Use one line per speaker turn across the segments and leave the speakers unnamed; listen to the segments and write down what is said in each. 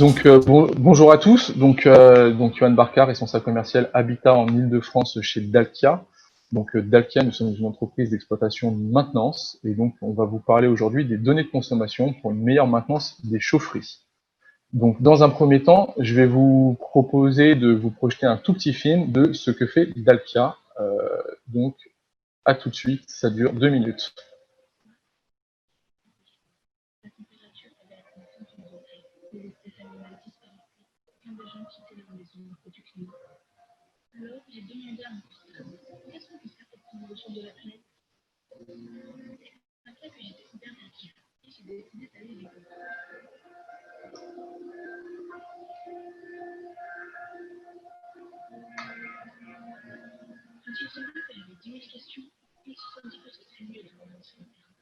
Bonjour à tous. Johan Barcar, responsable commercial Habitat en Île-de-France chez Dalkia. Dalkia, nous sommes une entreprise d'exploitation de maintenance et donc on va vous parler aujourd'hui des données de consommation pour une meilleure maintenance des chaufferies. Donc, dans un premier temps, je vais vous proposer de vous projeter un tout petit film de ce que fait Dalkia. Donc, à tout de suite, ça dure 2 minutes.
La température avait atteint 38 degrés. Les espèces animales disparaissaient. Plein de gens quittaient leur maison à cause du climat. Alors, j'ai demandé à mon portable qu'est-ce qu'on peut faire pour prendre le champ de la planète. C'est après que j'ai découvert Dalkia et j'ai décidé d'aller les voir. Quand j'ai vu que j'avais 10 000 questions, je me suis dit que ce serait mieux de revenir sur le terrain.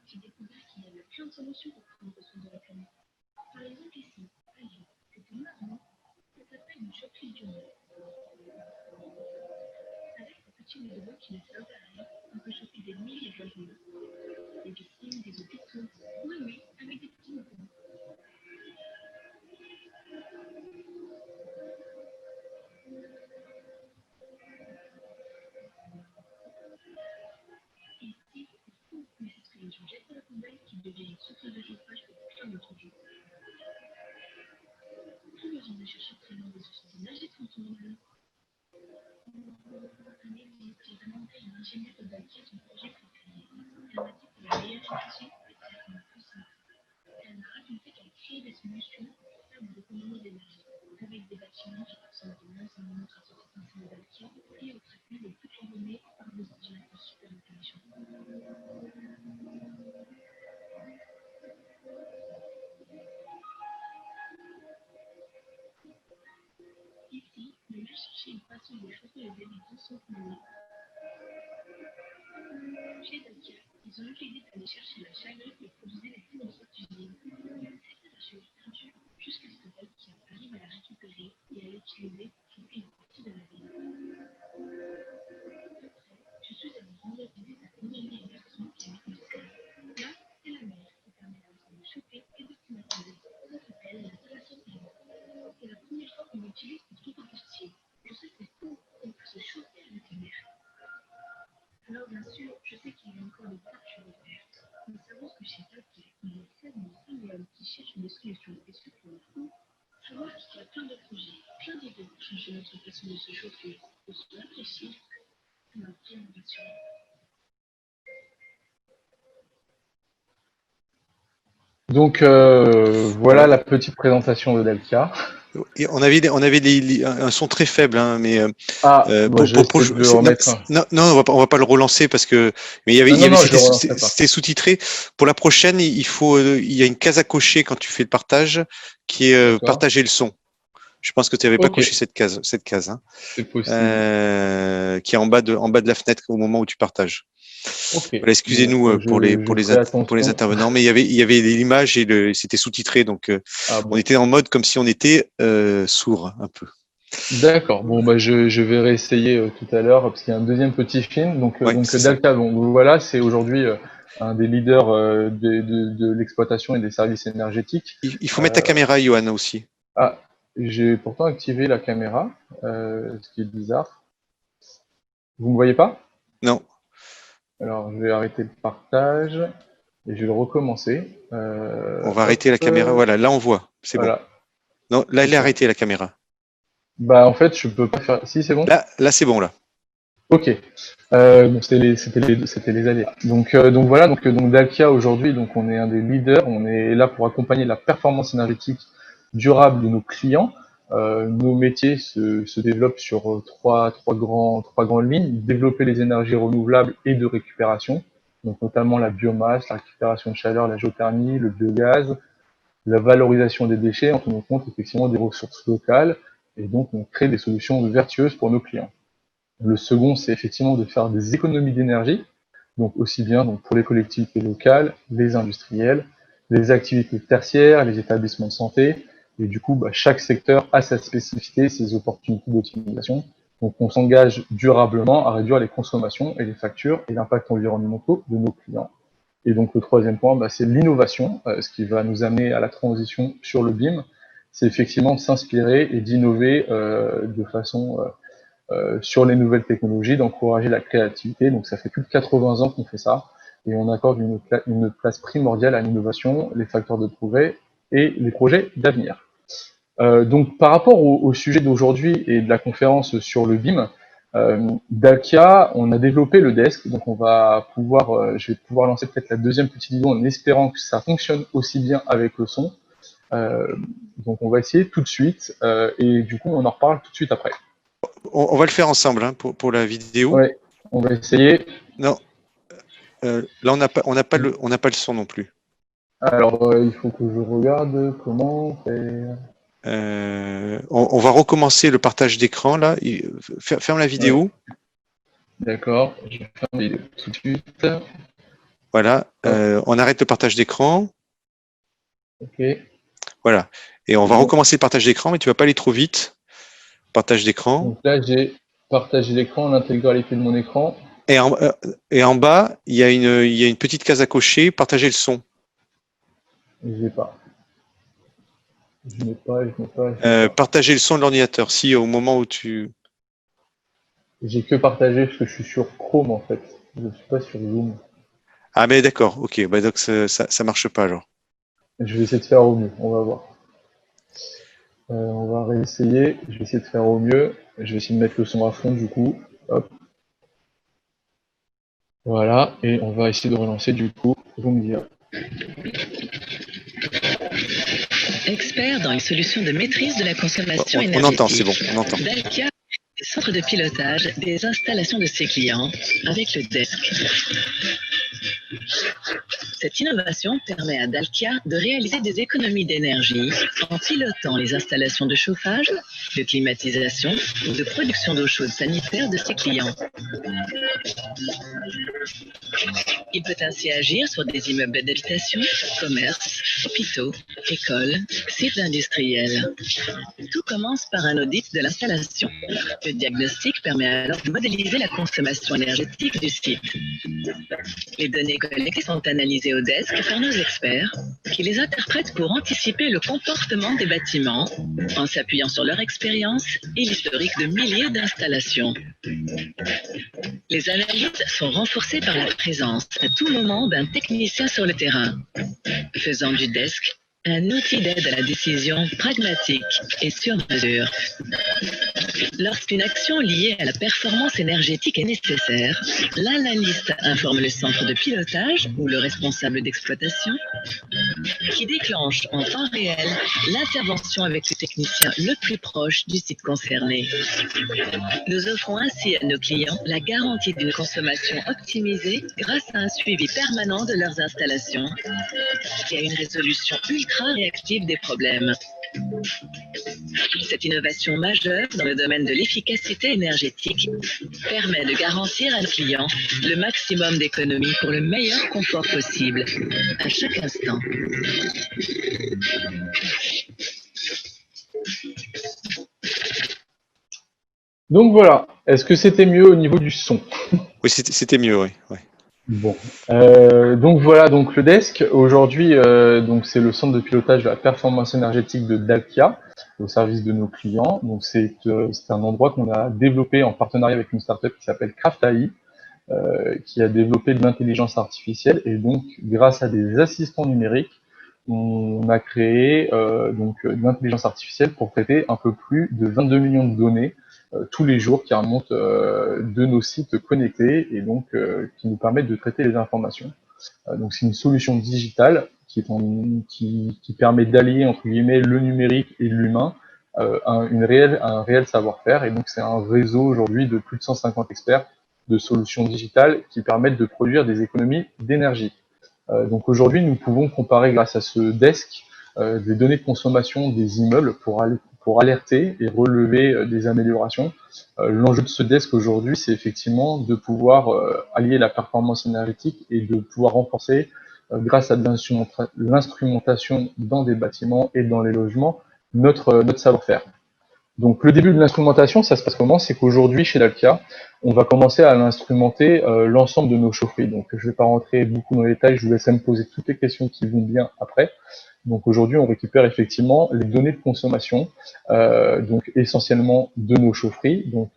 J'ai découvert qu'il y avait plein de solutions pour prendre soin de la planète. Par exemple, ici, à Lyon, c'était marrant. Ça s'appelle une chaufferie du monde. Avec des petits mégots qui ne servent à rien, on peut chauffer des milliers de logements. Des piscines, des hôpitaux. Oui, avec des petits mégots. Et ici, c'est fou, mais c'est ce que les gens jettent à la poubelle qui devient une source de chauffage pour plein d'autres gens. Plus besoin de chercher très loin des sources d'énergie quand on en a. Un exemple, j'ai demandé à un ingénieur de Dalkia son projet préféré. Elle m'a dit que la meilleure énergie était certainement plus simple. Elle m'a raconté qu'elle créait des solutions pour faire des économies d'énergie, avec des bâtiments qui consomment de moins en moins grâce au système de Dalkia et au traitement de toutes les données par des ordinateurs super intelligents. Ici, on a cherché une façon de chauffer les habitants sans polluer. Chez Dalkia, ils ont eu l'idée d'aller chercher la chaleur et produire les fous de cette usine. C'était la chaleur perdue jusqu'à ce que Dalkia arrive à la récupérer et à l'utiliser pour chauffer une partie de la ville. Après, je suis allée rendre visite à une amie et garçon qui habite au ciel. Là, c'est la mer qui permet à l'enfant de chauffer et de climatiser. Ça s'appelle l'installation thermique. C'est la première fois qu'on l'utilise pour tout compostier. Je sais que c'est fou, on peut se chauffer avec la mer. Alors bien sûr, je sais qu'il y a encore des fractures ouvertes. Nous savons que chez Dalkia, il y a tellement d'hommes qui cherchent des solutions et ce pour le coup, je vois qu'il y a plein de projets, plein d'idées pour changer notre façon de se chauffer, de se réfléchir. Ça m'a vraiment rassurée.
Voilà
Voilà.
la petite présentation de Dalkia.
Et un son très faible, hein, mais
Je vais essayer de le
non,
remettre un.
non, non, on va pas le relancer parce que, mais
Non, je le relancerai pas.
c'était sous-titré. Pour la prochaine, il y a une case à cocher quand tu fais le partage, qui est
D'accord.
partager le son. Je pense que tu n'avais pas
Ok,
coché cette case, hein,
c'est possible.
qui est en bas de la fenêtre au moment où tu partages.
Ok.
Voilà,
Bon,
excusez-nous
je ferai
pour les
attention.
intervenants, mais il y avait l'image et c'était sous-titré, donc
Ah
on
bon.
était en mode comme si on était sourd un peu.
D'accord. Bon, je vais réessayer tout à l'heure parce qu'il y a un deuxième petit film.
Ouais, c'est ça.
Dalkia, bon, voilà, c'est aujourd'hui un des leaders de l'exploitation et des services énergétiques.
Il faut mettre ta
Euh,
caméra, Johan, aussi.
ah, j'ai pourtant activé la caméra, ce qui est bizarre. Vous me voyez pas?
Non.
Alors, je vais arrêter le partage et je vais le recommencer.
On va
Hop,
arrêter la caméra. Voilà, là on voit. C'est bon.
voilà.
Non, là elle est
Ok.
arrêtée la caméra.
Bah, en fait, je peux pas faire. Si, c'est bon?
Là c'est bon là.
Ok. Bon, c'était les aléas. Donc Dalkia aujourd'hui, donc on est un des leaders. On est là pour accompagner la performance énergétique durable de nos clients. Nos métiers se développent sur trois grandes lignes. Développer les énergies renouvelables et de récupération, donc notamment la biomasse, la récupération de chaleur, la géothermie, le biogaz, la valorisation des déchets en tenant compte effectivement des ressources locales. Et donc on crée des solutions vertueuses pour nos clients. Le second, c'est effectivement de faire des économies d'énergie, donc aussi bien donc pour les collectivités locales, les industriels, les activités tertiaires, les établissements de santé, et du coup, chaque secteur a sa spécificité, ses opportunités d'optimisation. Donc on s'engage durablement à réduire les consommations et les factures et l'impact environnementaux de nos clients. Et donc le troisième point, c'est l'innovation, ce qui va nous amener à la transition sur le BIM. c'est effectivement de s'inspirer et d'innover de façon sur les nouvelles technologies, d'encourager la créativité. Donc ça fait plus de 80 ans qu'on fait ça et on accorde une place primordiale à l'innovation, les facteurs de progrès et les projets d'avenir. Donc par rapport au sujet d'aujourd'hui et de la conférence sur le BIM, Dalkia, on a développé le desk, donc on va pouvoir, je vais pouvoir lancer peut-être la deuxième petite vidéo en espérant que ça fonctionne aussi bien avec le son. Donc on va essayer tout de suite et du coup on en reparle tout de suite après.
On va le faire ensemble hein, pour la vidéo.
Ouais, on va essayer.
Non, là on n'a pas le son non plus.
Alors il faut que je regarde comment faire.
On va recommencer le partage d'écran là. Ferme la vidéo.
Ouais. D'accord, je vais faire la vidéo tout de suite.
Voilà, on arrête le partage d'écran.
Ok.
Voilà, et on va recommencer le partage d'écran, mais tu vas pas aller trop vite. Partage d'écran.
Donc là, j'ai partagé l'écran, l'intégralité de mon écran.
Et en bas, il y a une petite case à cocher, partager le son.
Je n'ai pas. Je n'ai pas.
Partager le son de l'ordinateur. Si au moment où tu...
J'ai que partagé parce que je suis sur Chrome en fait. Je ne suis pas sur Zoom.
Ah mais d'accord, ok, bah donc ça marche pas alors.
Je vais essayer de faire au mieux, on va voir. On va réessayer, je vais essayer de faire au mieux. Je vais essayer de mettre le son à fond du coup. Hop. Voilà, et on va essayer de relancer du coup. Vous me direz.
Expert dans les solutions de maîtrise de la consommation
On
énergétique.
entend, c'est bon, on entend.
Dalkia est centre de pilotage des installations de ses clients avec le desk. Cette innovation permet à Dalkia de réaliser des économies d'énergie en pilotant les installations de chauffage, de climatisation ou de production d'eau chaude sanitaire de ses clients. Il peut ainsi agir sur des immeubles d'habitation, commerces, hôpitaux, écoles, sites industriels. Tout commence par un audit de l'installation. Le diagnostic permet alors de modéliser la consommation énergétique du site. Les données collectées sont analysées au desk par nos experts qui les interprètent pour anticiper le comportement des bâtiments en s'appuyant sur leur expérience et l'historique de milliers d'installations. Les analyses sont renforcées par la présence à tout moment d'un technicien sur le terrain, faisant du desk un outil d'aide à la décision pragmatique et sur mesure. Lorsqu'une action liée à la performance énergétique est nécessaire, l'analyste informe le centre de pilotage ou le responsable d'exploitation qui déclenche en temps réel l'intervention avec le technicien le plus proche du site concerné. Nous offrons ainsi à nos clients la garantie d'une consommation optimisée grâce à un suivi permanent de leurs installations et à une résolution ultra réactive des problèmes. Cette innovation majeure dans le domaine de l'efficacité énergétique permet de garantir à nos clients le maximum d'économies pour le meilleur confort possible à chaque instant.
Donc voilà, est-ce que c'était mieux au niveau du son?
Oui, c'était mieux, oui. Ouais.
Bon, donc voilà, donc le desk aujourd'hui, donc c'est le centre de pilotage de la performance énergétique de Dalkia au service de nos clients. Donc c'est un endroit qu'on a développé en partenariat avec une startup qui s'appelle CraftAI, qui a développé de l'intelligence artificielle et donc grâce à des assistants numériques, on a créé donc de l'intelligence artificielle pour traiter un peu plus de 22 millions de données tous les jours qui remontent de nos sites connectés et donc qui nous permettent de traiter les informations. Donc c'est une solution digitale qui permet d'allier entre guillemets le numérique et l'humain, un réel savoir-faire, et donc c'est un réseau aujourd'hui de plus de 150 experts de solutions digitales qui permettent de produire des économies d'énergie. Donc aujourd'hui, nous pouvons comparer grâce à ce desk des données de consommation des immeubles pour alerter et relever des améliorations. L'enjeu de ce desk aujourd'hui, c'est effectivement de pouvoir allier la performance énergétique et de pouvoir renforcer, grâce à de l'instrumentation dans des bâtiments et dans les logements, notre savoir-faire. Donc le début de l'instrumentation, ça se passe comment? C'est qu'aujourd'hui, chez Dalkia, on va commencer à l'instrumenter l'ensemble de nos chaufferies. Donc je ne vais pas rentrer beaucoup dans les détails, je vous laisserai me poser toutes les questions qui vont bien après. Donc aujourd'hui, on récupère effectivement les données de consommation, donc essentiellement de nos chaufferies, donc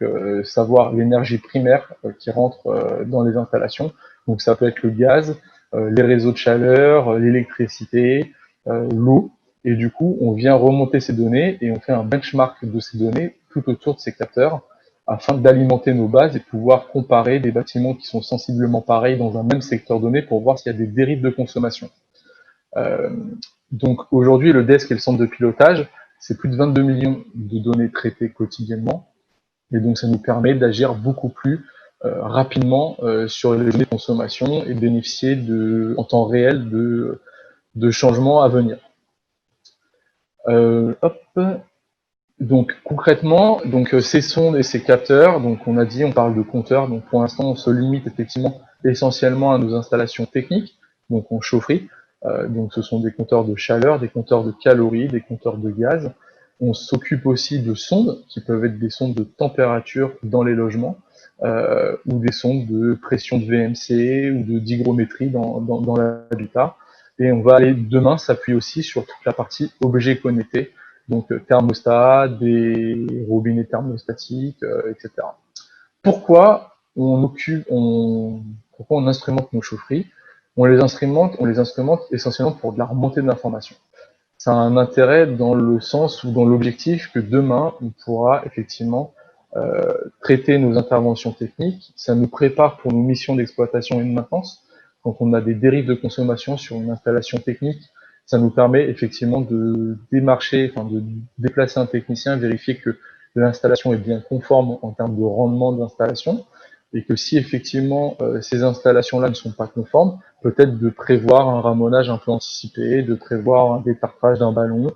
savoir l'énergie primaire qui rentre dans les installations. Donc ça peut être le gaz, les réseaux de chaleur, l'électricité, l'eau. Et du coup, on vient remonter ces données et on fait un benchmark de ces données tout autour de ces capteurs afin d'alimenter nos bases et pouvoir comparer des bâtiments qui sont sensiblement pareils dans un même secteur donné pour voir s'il y a des dérives de consommation. Euh, donc aujourd'hui, le DESC et le centre de pilotage, c'est plus de 22 millions de données traitées quotidiennement. Et donc ça nous permet d'agir beaucoup plus rapidement sur les données de consommation et de bénéficier en temps réel de changements à venir. Hop. Donc concrètement, donc ces sondes et ces capteurs, donc on a dit, on parle de compteurs, donc pour l'instant on se limite effectivement essentiellement à nos installations techniques, donc en chaufferie, donc ce sont des compteurs de chaleur, des compteurs de calories, des compteurs de gaz. On s'occupe aussi de sondes qui peuvent être des sondes de température dans les logements, ou des sondes de pression de VMC ou d'hygrométrie dans l'habitat. Et on va aller demain s'appuyer aussi sur toute la partie objets connectés, donc thermostat, des robinets thermostatiques, etc. Pourquoi pourquoi on instrumente nos chaufferies? On les instrumente essentiellement pour de la remontée d'informations. Ça a un intérêt dans le sens ou dans l'objectif que demain, on pourra effectivement traiter nos interventions techniques. Ça nous prépare pour nos missions d'exploitation et de maintenance. Quand on a des dérives de consommation sur une installation technique, ça nous permet effectivement de déplacer un technicien, vérifier que l'installation est bien conforme en termes de rendement d'installation, et que si effectivement ces installations-là ne sont pas conformes, peut-être de prévoir un ramonage un peu anticipé, de prévoir un détartrage d'un ballon.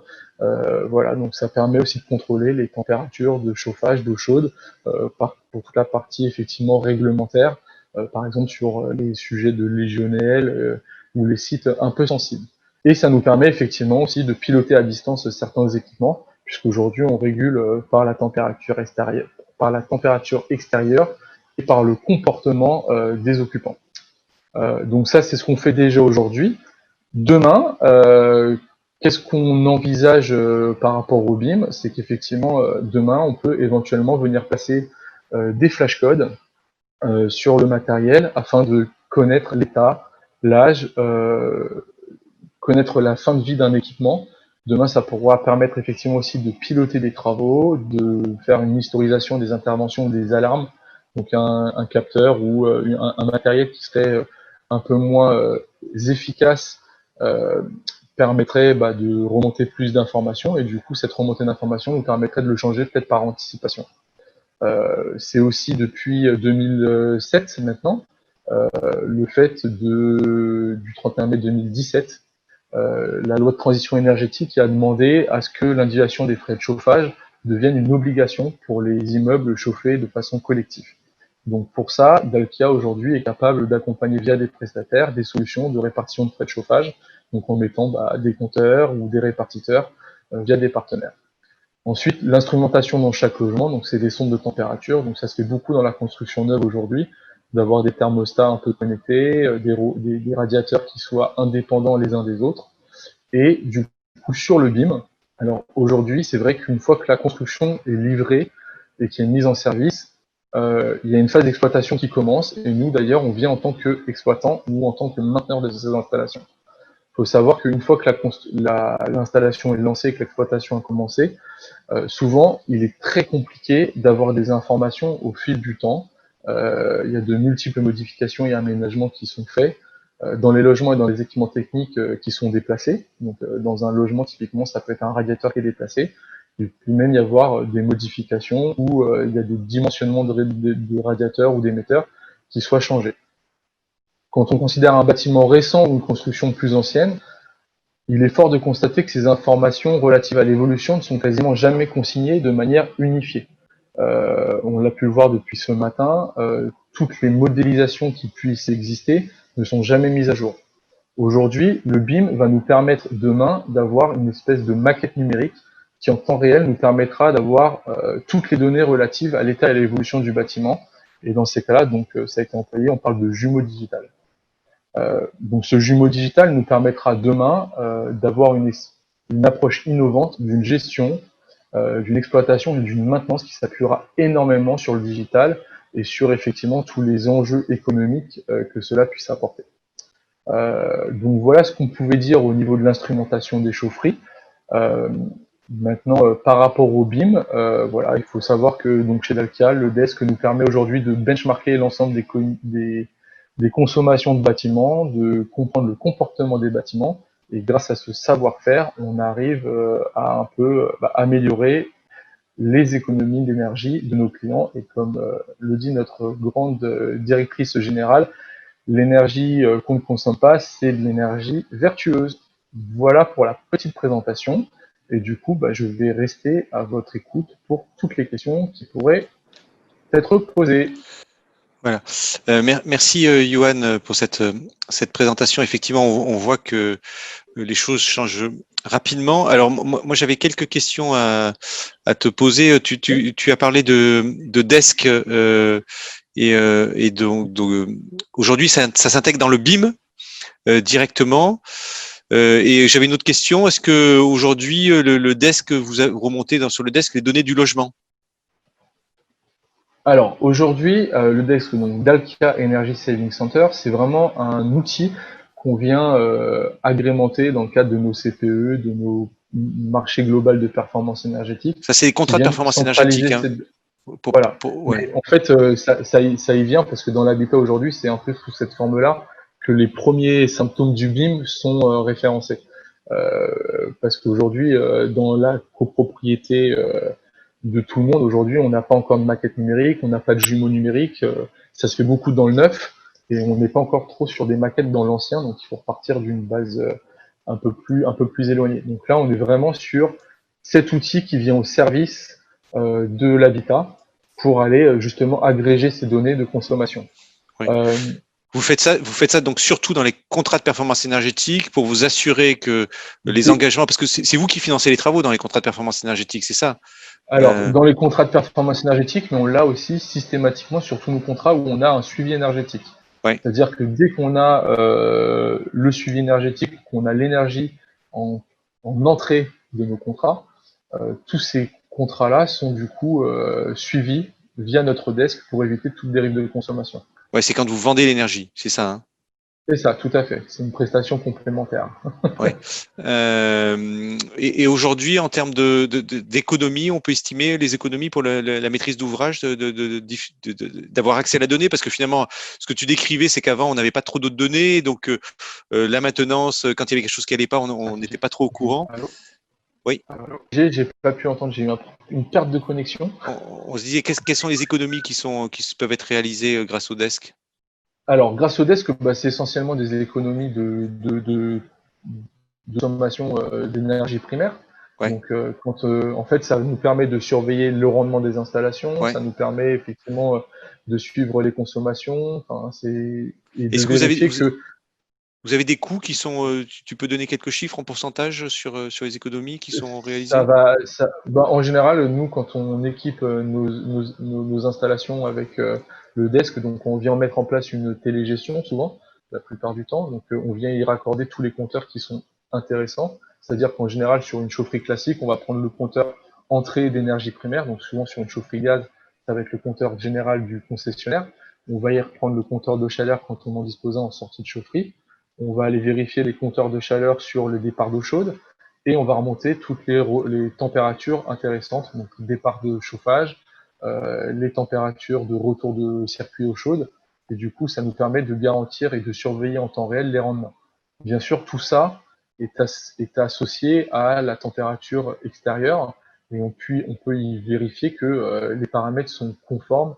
Voilà, donc ça permet aussi de contrôler les températures de chauffage, d'eau chaude, pour toute la partie effectivement réglementaire, par exemple sur les sujets de légionnelle ou les sites un peu sensibles. Et ça nous permet effectivement aussi de piloter à distance certains équipements, puisqu'aujourd'hui on régule par la température extérieure et par le comportement des occupants. Donc ça, c'est ce qu'on fait déjà aujourd'hui. Demain, qu'est-ce qu'on envisage par rapport au BIM? C'est qu'effectivement, demain, on peut éventuellement venir passer des flashcodes sur le matériel afin de connaître l'état, l'âge, connaître la fin de vie d'un équipement. Demain, ça pourra permettre effectivement aussi de piloter des travaux, de faire une historisation des interventions, des alarmes, donc un capteur ou un matériel qui serait un peu moins efficace permettrait de remonter plus d'informations, et du coup cette remontée d'informations nous permettrait de le changer peut-être par anticipation. C'est aussi depuis 2007 maintenant, le fait du 31 mai 2017, la loi de transition énergétique qui a demandé à ce que l'indexation des frais de chauffage devienne une obligation pour les immeubles chauffés de façon collective. Donc pour ça, Dalkia aujourd'hui est capable d'accompagner via des prestataires des solutions de répartition de frais de chauffage, donc en mettant des compteurs ou des répartiteurs via des partenaires. Ensuite, l'instrumentation dans chaque logement, donc c'est des sondes de température, donc ça se fait beaucoup dans la construction neuve aujourd'hui, d'avoir des thermostats un peu connectés, des radiateurs qui soient indépendants les uns des autres. Et du coup, sur le BIM, alors aujourd'hui, c'est vrai qu'une fois que la construction est livrée et qu'il y a une mise en service, il y a une phase d'exploitation qui commence, et nous d'ailleurs, on vient en tant qu'exploitant ou en tant que mainteneur de ces installations. Il faut savoir qu'une fois que l'installation est lancée et que l'exploitation a commencé, souvent, il est très compliqué d'avoir des informations au fil du temps. Il y a de multiples modifications et aménagements qui sont faits dans les logements et dans les équipements techniques qui sont déplacés. Donc, dans un logement, typiquement, ça peut être un radiateur qui est déplacé. Il peut même y avoir des modifications où il y a des dimensionnements de radiateurs ou d'émetteurs qui soient changés. Quand on considère un bâtiment récent ou une construction plus ancienne, il est fort de constater que ces informations relatives à l'évolution ne sont quasiment jamais consignées de manière unifiée. On l'a pu le voir depuis ce matin, toutes les modélisations qui puissent exister ne sont jamais mises à jour. Aujourd'hui, le BIM va nous permettre demain d'avoir une espèce de maquette numérique qui en temps réel nous permettra d'avoir toutes les données relatives à l'état et à l'évolution du bâtiment. Et dans ces cas-là, donc ça a été employé, on parle de jumeaux digital. Donc ce jumeau digital nous permettra demain d'avoir une approche innovante d'une gestion, d'une exploitation, d'une maintenance qui s'appuiera énormément sur le digital et sur effectivement tous les enjeux économiques que cela puisse apporter. Donc voilà ce qu'on pouvait dire au niveau de l'instrumentation des chaufferies. Maintenant, par rapport au BIM, voilà, il faut savoir que donc chez Dalkia, le desk nous permet aujourd'hui de benchmarker l'ensemble des consommations de bâtiments, de comprendre le comportement des bâtiments, et grâce à ce savoir-faire, on arrive à un peu améliorer les économies d'énergie de nos clients. Et comme le dit notre grande directrice générale, l'énergie qu'on ne consomme pas, c'est de l'énergie vertueuse. Voilà pour la petite présentation. Et du coup, je vais rester à votre écoute pour toutes les questions qui pourraient être posées.
Voilà. Merci Johan pour cette présentation. Effectivement, on voit que les choses changent rapidement. Alors moi j'avais quelques questions à te poser. Tu as parlé de desk et donc aujourd'hui ça s'intègre dans le BIM directement. Et j'avais une autre question. Est-ce que aujourd'hui le desk, vous remontez sur le desk les données du logement?
Alors aujourd'hui, le desk donc Dalkia Energy Saving Center, c'est vraiment un outil qu'on vient agrémenter dans le cadre de nos CPE, de nos marchés globaux de performance énergétique,
Ça, c'est des
qui
contrats de
viennent
performance énergétique.
centraliser
Hein.
Voilà.
Ouais.
Mais en fait, ça y vient parce que dans l'habitat aujourd'hui, c'est un peu sous cette forme-là que les premiers symptômes du BIM sont référencés. Parce qu'aujourd'hui, dans la copropriété de tout le monde, aujourd'hui, on n'a pas encore de maquette numérique, on n'a pas de jumeaux numériques, ça se fait beaucoup dans le neuf, et on n'est pas encore trop sur des maquettes dans l'ancien, donc il faut repartir d'une base un peu plus éloignée. Donc là, on est vraiment sur cet outil qui vient au service de l'habitat pour aller justement agréger ces données de consommation.
Oui. Vous faites ça donc surtout dans les contrats de performance énergétique pour vous assurer que les engagements, parce que c'est vous qui financez les travaux dans les contrats de performance énergétique, c'est ça?
Alors, dans les contrats de performance énergétique, mais on l'a aussi systématiquement sur tous nos contrats où on a un suivi énergétique.
Ouais.
C'est-à-dire que dès qu'on a le suivi énergétique, qu'on a l'énergie en entrée de nos contrats, tous ces contrats-là sont du coup suivis via notre desk pour éviter toute dérive de consommation.
Ouais, c'est quand vous vendez l'énergie, c'est ça. Hein?
C'est ça, tout à fait. C'est une prestation complémentaire.
Ouais. Et aujourd'hui, en termes d'économie, on peut estimer les économies pour la maîtrise d'ouvrage d'avoir accès à la donnée, parce que finalement, ce que tu décrivais, c'est qu'avant, on n'avait pas trop de données, donc la maintenance, quand il y avait quelque chose qui n'allait pas, on n'était pas trop au courant.
Allô?
Oui.
J'ai pas pu entendre, j'ai eu une perte de connexion.
On se disait, quelles sont les économies qui peuvent être réalisées grâce au desk?
Alors, grâce au desk, c'est essentiellement des économies de consommation d'énergie primaire.
Ouais.
Donc, en fait, ça nous permet de surveiller le rendement des installations,
Ouais.
ça nous permet effectivement de suivre les consommations, et de
Est-ce que
vérifier que
vous avez des coûts qui sont, tu peux donner quelques chiffres en pourcentage sur les économies qui sont
ça
réalisées?
va. En général, nous, quand on équipe nos installations avec le desk, donc on vient mettre en place une télégestion souvent, la plupart du temps. Donc, on vient y raccorder tous les compteurs qui sont intéressants. C'est-à-dire qu'en général, sur une chaufferie classique, on va prendre le compteur entrée d'énergie primaire. Donc, souvent sur une chaufferie gaz, ça va être le compteur général du concessionnaire. On va y reprendre le compteur de chaleur quand on en dispose en sortie de chaufferie. On va aller vérifier les compteurs de chaleur sur le départ d'eau chaude. Et on va remonter toutes les températures intéressantes, donc départ de chauffage, les températures de retour de circuit eau chaude, et du coup ça nous permet de garantir et de surveiller en temps réel les rendements. Bien sûr, tout ça est associé à la température extérieure, et on peut y vérifier que les paramètres sont conformes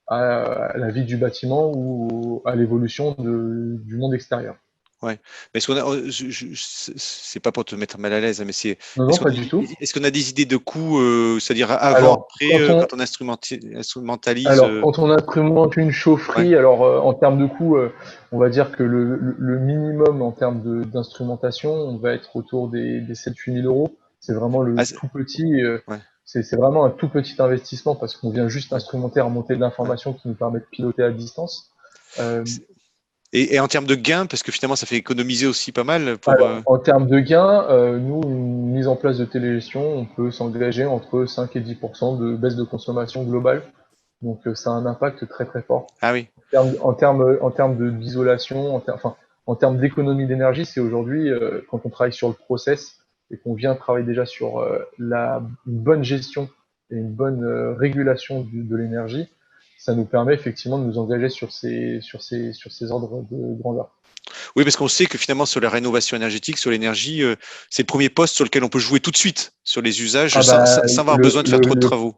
à la vie du bâtiment ou à l'évolution du monde extérieur.
Ouais. Mais c'est pas pour te mettre mal à l'aise, hein, mais
Non, pas du tout.
est-ce qu'on a des idées de coûts, c'est-à-dire avant,
Alors,
après, quand on instrumentalise?
quand on instrumente une chaufferie,
Ouais.
en termes de coût, on va dire que le minimum en termes d'instrumentation, on va être autour des 7 000 à 8 000 euros. C'est vraiment le
Ah,
tout petit,
ouais.
c'est vraiment un tout petit investissement parce qu'on vient juste
Ouais.
instrumenter, remonter de
Ouais.
l'information qui nous permet de piloter à distance.
C'est Et en termes de gains, parce que finalement, ça fait économiser aussi pas mal pour.
Alors, en termes de gains, nous, une mise en place de télégestion, on peut s'engager entre 5 et 10% de baisse de consommation globale. Donc, ça a un impact très très fort.
Ah oui,
D'isolation, en termes d'économie d'énergie, c'est aujourd'hui, quand on travaille sur le process et qu'on vient travailler déjà sur une bonne gestion et une bonne régulation de l'énergie, ça nous permet effectivement de nous engager sur ces ordres de grandeur.
oui, parce qu'on sait que finalement, sur la rénovation énergétique, sur l'énergie, c'est le premier poste sur lequel on peut jouer tout de suite sur les usages
Ah bah,
sans avoir besoin de faire trop de travaux.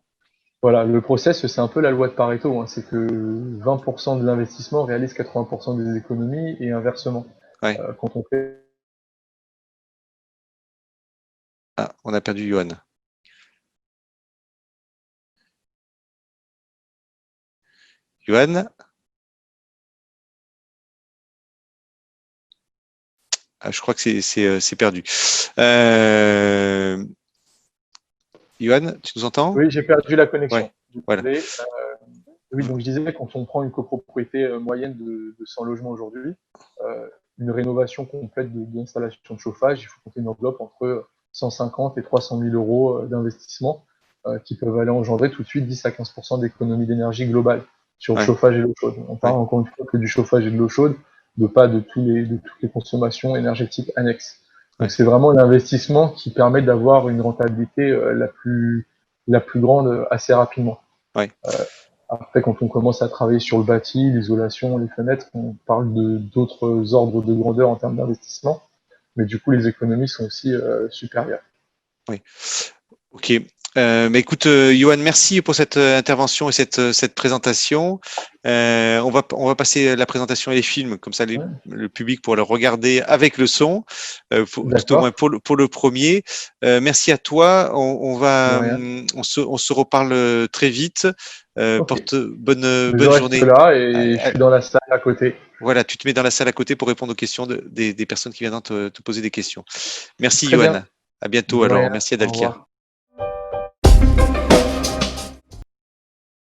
voilà, le process, c'est un peu la loi de Pareto, hein, c'est que 20% de l'investissement réalise 80% des économies et inversement.
Ouais.
Quand on fait
Ah, on a perdu Johan. Johan? Ah, je crois que c'est perdu. Johan, tu nous entends?
Oui, j'ai perdu la connexion.
Ouais, voilà.
Oui, donc je disais, quand on prend une copropriété moyenne de 100 logements aujourd'hui, une rénovation complète d'installation de chauffage, il faut compter une enveloppe entre 150 et 300 000 euros d'investissement qui peuvent aller engendrer tout de suite 10 à 15% d'économie d'énergie globale sur le
Ouais,
chauffage et l'eau chaude. On parle
ouais,
encore une fois que du chauffage et de l'eau chaude, pas de toutes les consommations énergétiques annexes. Donc
ouais.
c'est vraiment l'investissement qui permet d'avoir une rentabilité la plus grande assez rapidement.
Ouais.
Après, quand on commence à travailler sur le bâti, l'isolation, les fenêtres, on parle d'autres ordres de grandeur en termes d'investissement, mais du coup, les économies sont aussi supérieures.
Oui. Ok. Mais écoute, Johan, merci pour cette intervention et cette présentation. On va passer la présentation et les films, comme ça
Ouais,
le public pourra le regarder avec le son, tout au moins
d'accord,
pour le premier. Merci à toi.
de rien.
On se reparle très vite.
Ok, je
Bonne
reste
journée.
là et je suis dans la salle à côté.
Voilà, tu te mets dans la salle à côté pour répondre aux questions des personnes qui viennent te poser des questions. Merci,
Très
Johan.
bien,
À bientôt.
de
Alors,
rien.
merci à
Au
Dalkia.
revoir.